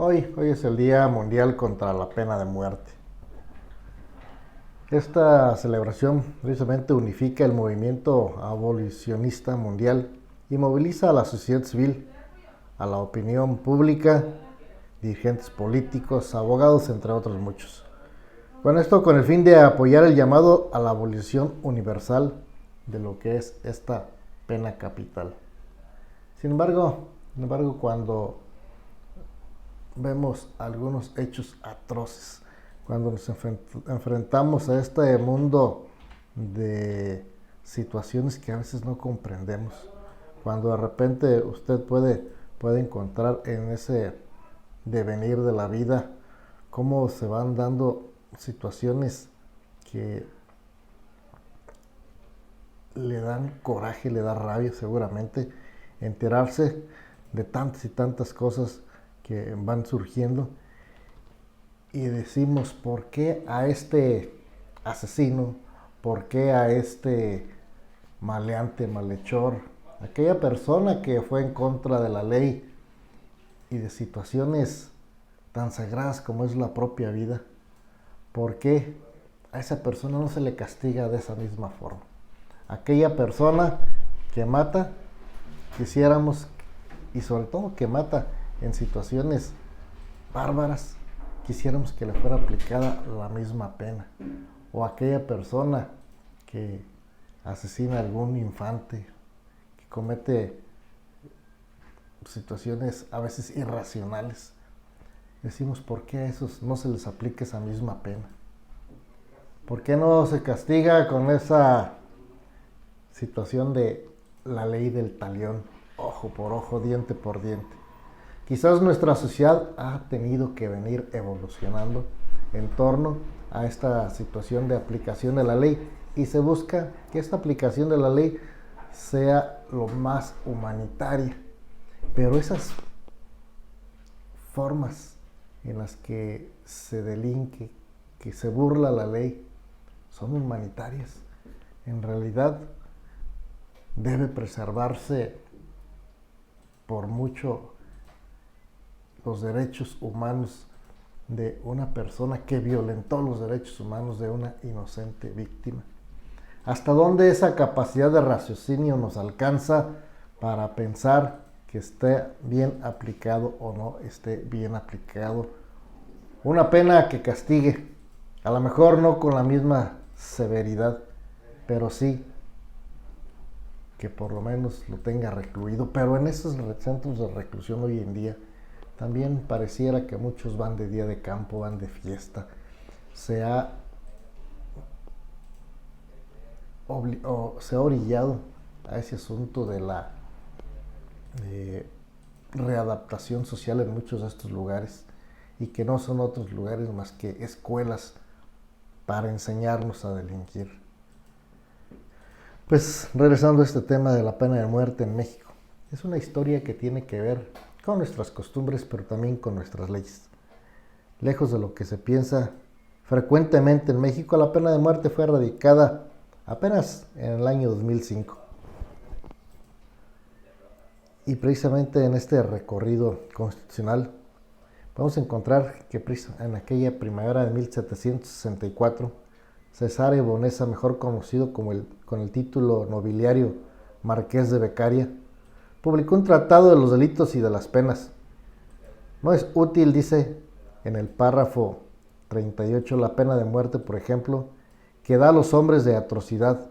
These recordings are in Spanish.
Hoy es el Día Mundial contra la Pena de Muerte. Esta celebración precisamente unifica el movimiento abolicionista mundial y moviliza a la sociedad civil, a la opinión pública, dirigentes políticos, abogados, entre otros muchos. Con el fin de apoyar el llamado a la abolición universal de lo que es esta pena capital. Sin embargo, cuando vemos algunos hechos atroces, cuando nos enfrentamos a este mundo de situaciones que a veces no comprendemos, cuando de repente usted puede encontrar en ese devenir de la vida cómo se van dando situaciones que le dan coraje, le da rabia seguramente enterarse de tantas y tantas cosas que van surgiendo, y decimos: ¿por qué a este asesino? ¿Por qué a este maleante, malhechor, aquella persona que fue en contra de la ley y de situaciones tan sagradas como es la propia vida? ¿Por qué a esa persona no se le castiga de esa misma forma? Aquella persona que mata, quisiéramos, y sobre todo que mata en situaciones bárbaras, quisiéramos que le fuera aplicada la misma pena. O aquella persona que asesina a algún infante, que comete situaciones a veces irracionales. Decimos: ¿por qué a esos no se les aplica esa misma pena? ¿Por qué no se castiga con esa situación de la ley del talión? Ojo por ojo, diente por diente. Quizás nuestra sociedad ha tenido que venir evolucionando en torno a esta situación de aplicación de la ley, y se busca que esta aplicación de la ley sea lo más humanitaria. Pero esas formas en las que se delinque, que se burla la ley, son humanitarias. En realidad debe preservarse por mucho los derechos humanos de una persona que violentó los derechos humanos de una inocente víctima. ¿Hasta dónde esa capacidad de raciocinio nos alcanza para pensar que esté bien aplicado o no esté bien aplicado una pena que castigue? A lo mejor no con la misma severidad, pero sí que por lo menos lo tenga recluido. Pero en esos centros de reclusión hoy en día también pareciera que muchos van de día de campo, van de fiesta. Se ha orillado a ese asunto de la readaptación social en muchos de estos lugares, y que no son otros lugares más que escuelas para enseñarnos a delinquir. Pues regresando a este tema de la pena de muerte en México, es una historia que tiene que ver con nuestras costumbres, pero también con nuestras leyes. Lejos de lo que se piensa, frecuentemente en México la pena de muerte fue erradicada apenas en el año 2005. Y precisamente en este recorrido constitucional vamos a encontrar que en aquella primavera de 1764, Cesare Bonesa, mejor conocido con el título nobiliario Marqués de Beccaria, publicó un tratado de los delitos y de las penas. No es útil, dice en el párrafo 38, la pena de muerte, por ejemplo, que da a los hombres de atrocidad,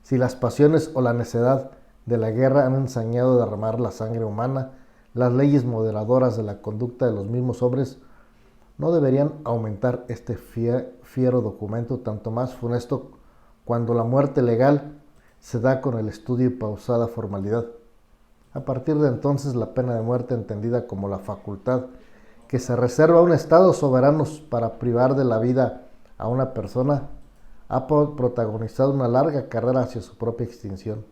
si las pasiones o la necedad de la guerra han ensañado derramar la sangre humana. Las leyes moderadoras de la conducta de los mismos hombres no deberían aumentar este fiero documento, tanto más funesto cuando la muerte legal se da con el estudio y pausada formalidad. A partir de entonces, la pena de muerte, entendida como la facultad que se reserva a un Estado soberano para privar de la vida a una persona, ha protagonizado una larga carrera hacia su propia extinción.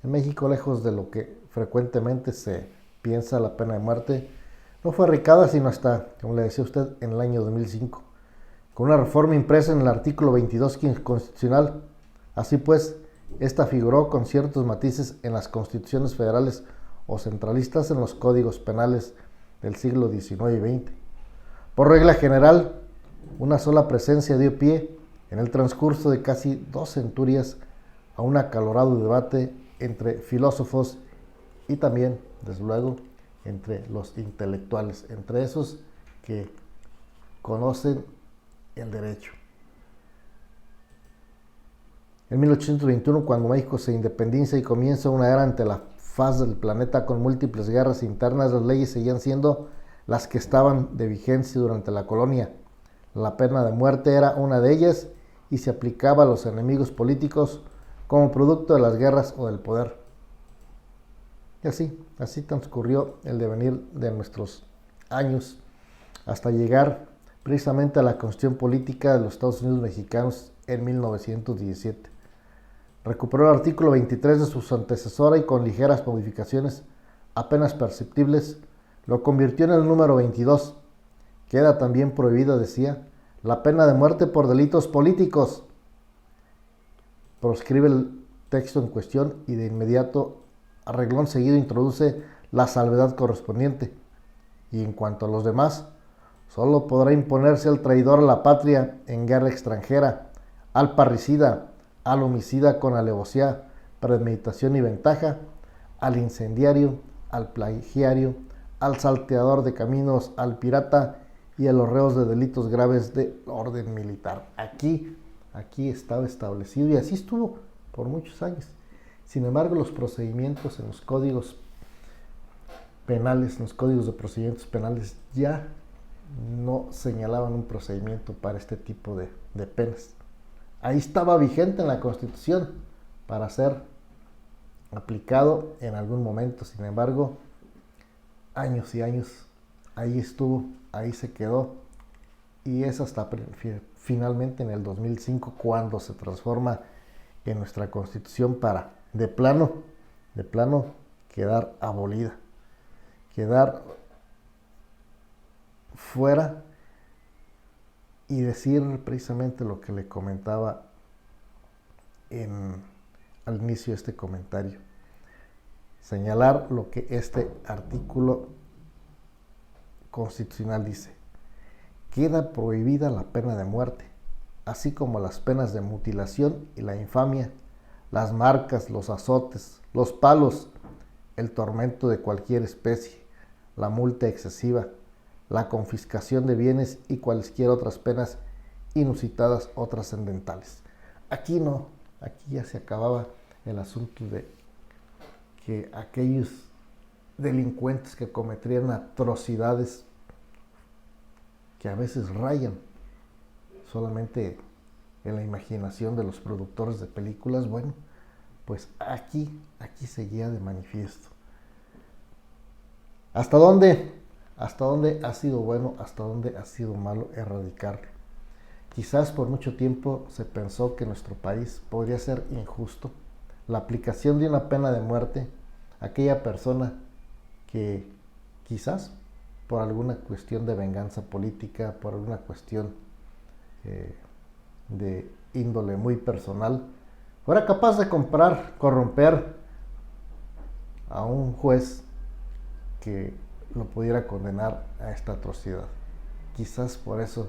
En México, lejos de lo que frecuentemente se piensa, la pena de muerte no fue erradicada sino hasta, como le decía usted, en el año 2005, con una reforma impresa en el artículo 22 constitucional. Así pues, esta figuró con ciertos matices en las constituciones federales o centralistas, en los códigos penales del siglo XIX y XX. Por regla general, una sola presencia dio pie, en el transcurso de casi 2 centurias, a un acalorado debate entre filósofos y también, desde luego, entre los intelectuales, entre esos que conocen el derecho. En 1821, cuando México se independiza y comienza una era ante la faz del planeta con múltiples guerras internas, las leyes seguían siendo las que estaban de vigencia durante la colonia. La pena de muerte era una de ellas y se aplicaba a los enemigos políticos como producto de las guerras o del poder. Y así transcurrió el devenir de nuestros años hasta llegar precisamente a la Constitución Política de los Estados Unidos Mexicanos en 1917. Recuperó el artículo 23 de su antecesora y con ligeras modificaciones apenas perceptibles lo convirtió en el número 22. Queda también prohibida, decía, la pena de muerte por delitos políticos. Proscribe el texto en cuestión y de inmediato, a reglón seguido, introduce la salvedad correspondiente. Y en cuanto a los demás, solo podrá imponerse al traidor a la patria en guerra extranjera, al parricida, al homicida con alevosía, premeditación y ventaja, al incendiario, al plagiario, al salteador de caminos, al pirata y a los reos de delitos graves de orden militar. Aquí estaba establecido y así estuvo por muchos años. Sin embargo, los procedimientos en los códigos penales, en los códigos de procedimientos penales, ya no señalaban un procedimiento para este tipo de penas. Ahí estaba vigente en la Constitución para ser aplicado en algún momento. Sin embargo, años y años, ahí estuvo, ahí se quedó. Y es hasta finalmente en el 2005 cuando se transforma en nuestra Constitución para de plano quedar abolida, quedar fuera y decir precisamente lo que le comentaba al inicio de este comentario. Señalar lo que este artículo constitucional dice. Queda prohibida la pena de muerte, así como las penas de mutilación y la infamia, las marcas, los azotes, los palos, el tormento de cualquier especie, la multa excesiva, la confiscación de bienes y cualesquiera otras penas inusitadas o trascendentales. Aquí no, aquí ya se acababa el asunto de que aquellos delincuentes que cometían atrocidades que a veces rayan solamente en la imaginación de los productores de películas, bueno, pues aquí seguía de manifiesto. ¿Hasta dónde ha sido bueno, hasta dónde ha sido malo erradicarlo? Quizás por mucho tiempo se pensó que nuestro país podría ser injusto. La aplicación de una pena de muerte a aquella persona que quizás por alguna cuestión de venganza política, por alguna cuestión de índole muy personal, fuera capaz de corromper a un juez que lo pudiera condenar a esta atrocidad. Quizás por eso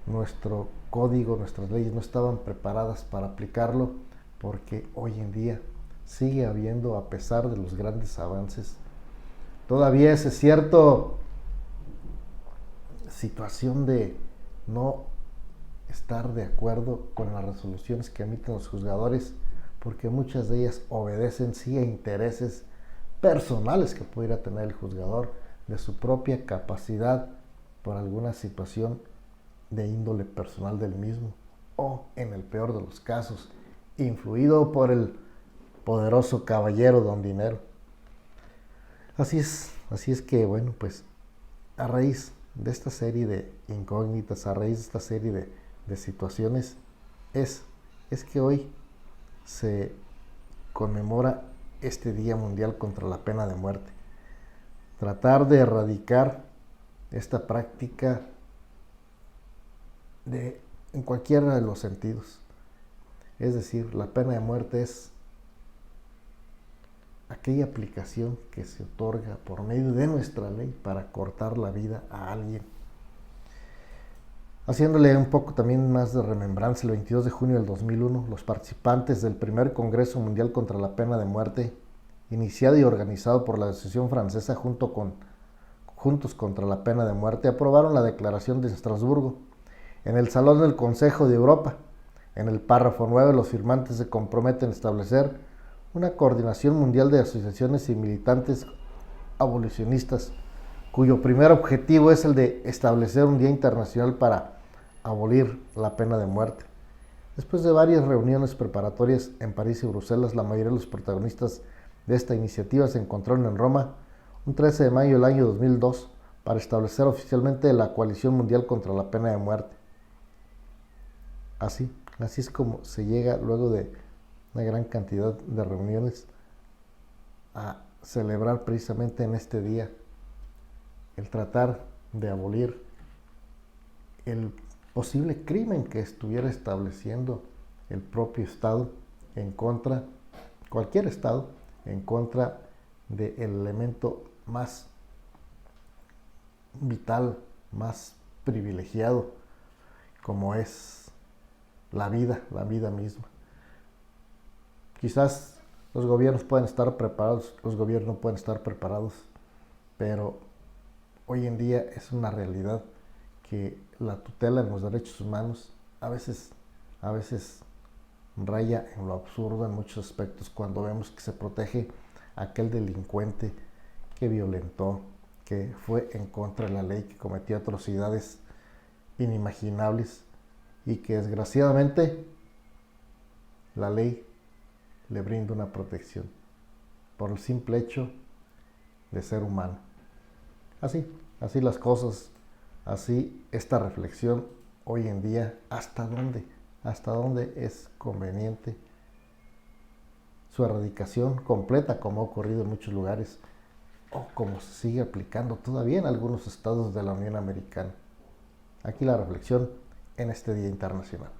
nuestro código, nuestras leyes no estaban preparadas para aplicarlo, porque hoy en día sigue habiendo, a pesar de los grandes avances, todavía ese cierto situación de no estar de acuerdo con las resoluciones que emiten los juzgadores, porque muchas de ellas obedecen sí a intereses personales que pudiera tener el juzgador, de su propia capacidad por alguna situación de índole personal del mismo, o en el peor de los casos, influido por el poderoso caballero don dinero. Así es que bueno, pues a raíz de esta serie de incógnitas, a raíz de esta serie de situaciones, es que hoy se conmemora este Día Mundial contra la Pena de Muerte. Tratar de erradicar esta práctica en cualquiera de los sentidos. Es decir, la pena de muerte es aquella aplicación que se otorga por medio de nuestra ley para cortar la vida a alguien. Haciéndole un poco también más de remembranza, el 22 de junio del 2001, los participantes del primer Congreso Mundial contra la Pena de Muerte, iniciado y organizado por la Asociación Francesa Juntos contra la Pena de Muerte, aprobaron la Declaración de Estrasburgo en el Salón del Consejo de Europa. En el párrafo 9, los firmantes se comprometen a establecer una coordinación mundial de asociaciones y militantes abolicionistas, cuyo primer objetivo es el de establecer un día internacional para abolir la pena de muerte. Después de varias reuniones preparatorias en París y Bruselas, la mayoría de los protagonistas de esta iniciativa se encontraron en Roma un 13 de mayo del año 2002 para establecer oficialmente la Coalición Mundial contra la Pena de Muerte. Así es como se llega, luego de una gran cantidad de reuniones, a celebrar precisamente en este día el tratar de abolir el posible crimen que estuviera estableciendo el propio Estado en contra, cualquier Estado, en contra del elemento más vital, más privilegiado, como es la vida misma. Quizás los gobiernos pueden estar preparados, los gobiernos no pueden estar preparados, pero hoy en día es una realidad que la tutela en los derechos humanos a veces raya en lo absurdo en muchos aspectos, cuando vemos que se protege a aquel delincuente que violentó, que fue en contra de la ley, que cometió atrocidades inimaginables y que desgraciadamente la ley le brinda una protección por el simple hecho de ser humano. Así las cosas, así esta reflexión hoy en día, ¿hasta dónde es conveniente su erradicación completa, como ha ocurrido en muchos lugares, o como se sigue aplicando todavía en algunos estados de la Unión Americana? Aquí la reflexión en este Día Internacional.